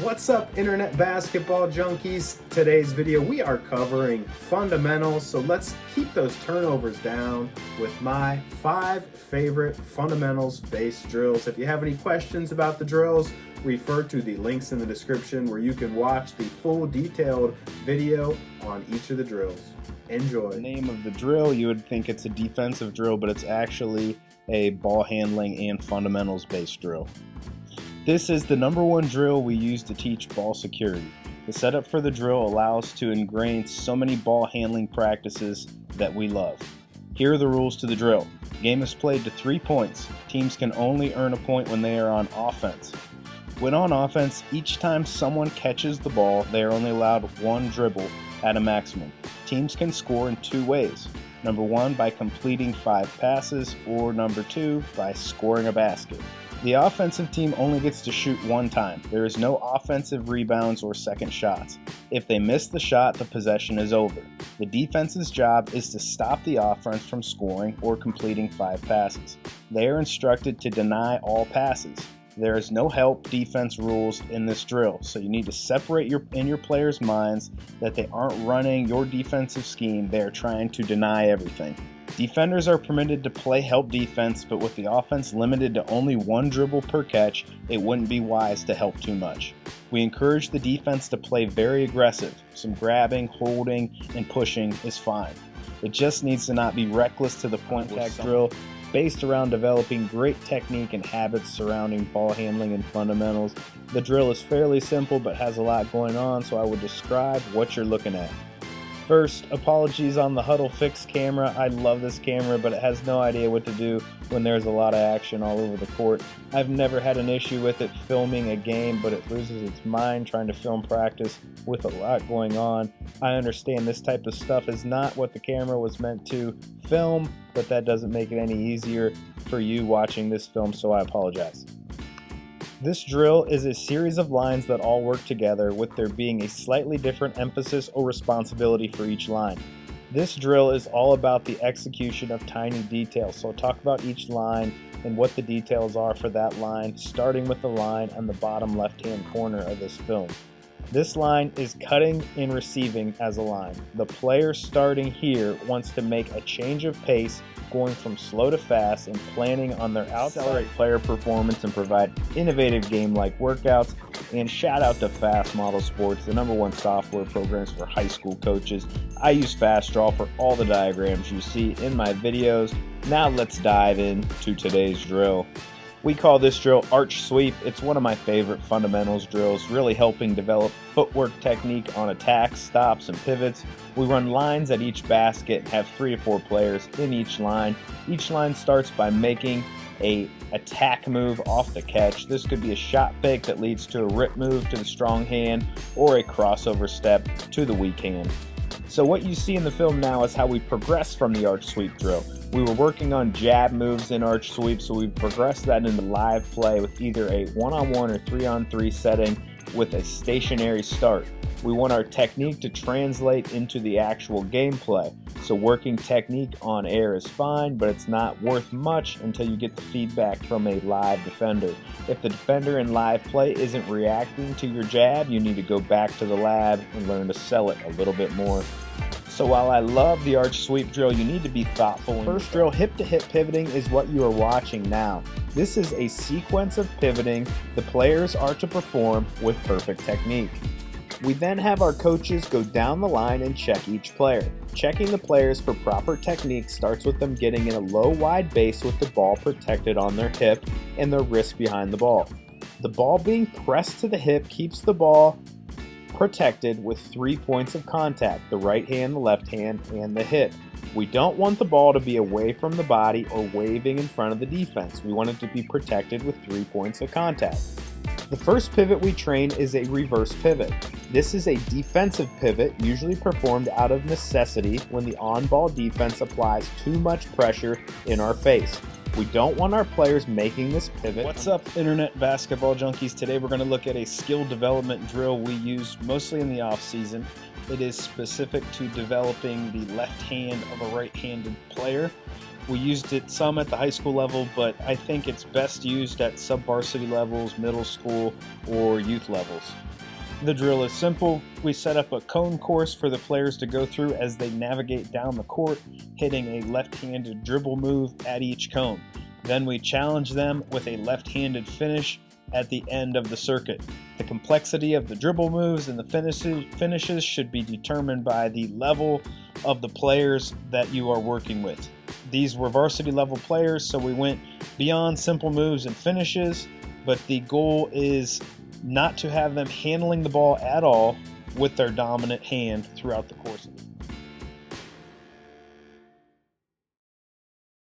What's up, internet basketball junkies? Today's video we are covering fundamentals, so let's keep those turnovers down with my 5 favorite fundamentals based drills. If you have any questions about the drills, refer to the links in the description where you can watch the full detailed video on each of the drills. Enjoy. The name of the drill, you would think it's a defensive drill, but it's actually a ball handling and fundamentals based drill. This is the #1 drill we use to teach ball security. The setup for the drill allows to ingrain so many ball handling practices that we love. Here are the rules to the drill. The game is played to 3 points. Teams can only earn a point when they are on offense. When on offense, each time someone catches the ball, they are only allowed 1 dribble at a maximum. Teams can score in 2 ways. Number 1, by completing 5 passes, or number 2, by scoring a basket. The offensive team only gets to shoot 1 time. There is no offensive rebounds or second shots. If they miss the shot, the possession is over. The defense's job is to stop the offense from scoring or completing 5 passes. They are instructed to deny all passes. There is no help defense rules in this drill, so you need to separate in your players' minds that they aren't running your defensive scheme, they are trying to deny everything. Defenders are permitted to play help defense, but with the offense limited to only 1 dribble per catch, it wouldn't be wise to help too much. We encourage the defense to play very aggressive. Some grabbing, holding, and pushing is fine. It just needs to not be reckless to the point tag drill, based around developing great technique and habits surrounding ball handling and fundamentals. The drill is fairly simple but has a lot going on, so I would describe what you're looking at. First, apologies on the Huddle Fix camera. I love this camera, but it has no idea what to do when there's a lot of action all over the court. I've never had an issue with it filming a game, but it loses its mind trying to film practice with a lot going on. I understand this type of stuff is not what the camera was meant to film, but that doesn't make it any easier for you watching this film, so I apologize. This drill is a series of lines that all work together, with there being a slightly different emphasis or responsibility for each line. This drill is all about the execution of tiny details, so I'll talk about each line and what the details are for that line, starting with the line on the bottom left-hand corner of this film. This line is cutting and receiving as a line. The player starting here wants to make a change of pace, going from slow to fast and planning on their accelerate player performance and provide innovative game-like workouts. And shout out to Fast Model Sports, the #1 software programs for high school coaches. I use Fast Draw for all the diagrams you see in my videos. Now let's dive into today's drill. We call this drill arch sweep. It's one of my favorite fundamentals drills, really helping develop footwork technique on attacks, stops, and pivots. We run lines at each basket and have 3 to 4 players in each line. Each line starts by making an attack move off the catch. This could be a shot fake that leads to a rip move to the strong hand or a crossover step to the weak hand. So what you see in the film now is how we progress from the arch sweep drill. We were working on jab moves in arch sweep, so we progressed that into live play with either a 1-on-1 or 3-on-3 setting with a stationary start. We want our technique to translate into the actual gameplay. So working technique on air is fine, but it's not worth much until you get the feedback from a live defender. If the defender in live play isn't reacting to your jab, you need to go back to the lab and learn to sell it a little bit more. So while I love the arch sweep drill, you need to be thoughtful. First drill, hip-to-hip pivoting, is what you are watching now. This is a sequence of pivoting the players are to perform with perfect technique. We then have our coaches go down the line and check each player. Checking the players for proper technique starts with them getting in a low, wide base with the ball protected on their hip and their wrist behind the ball. The ball being pressed to the hip keeps the ball protected with 3 points of contact: the right hand, the left hand, and the hip. We don't want the ball to be away from the body or waving in front of the defense. We want it to be protected with 3 points of contact. The first pivot we train is a reverse pivot. This is a defensive pivot, usually performed out of necessity when the on-ball defense applies too much pressure in our face. We don't want our players making this pivot. What's up, internet basketball junkies? Today we're going to look at a skill development drill we use mostly in the off season. It is specific to developing the left hand of a right-handed player. We used it some at the high school level, but I think it's best used at sub-varsity levels, middle school, or youth levels. The drill is simple. We set up a cone course for the players to go through as they navigate down the court, hitting a left-handed dribble move at each cone. Then we challenge them with a left-handed finish at the end of the circuit. The complexity of the dribble moves and the finishes should be determined by the level of the players that you are working with. These were varsity level players, so we went beyond simple moves and finishes, but the goal is not to have them handling the ball at all with their dominant hand throughout the course of the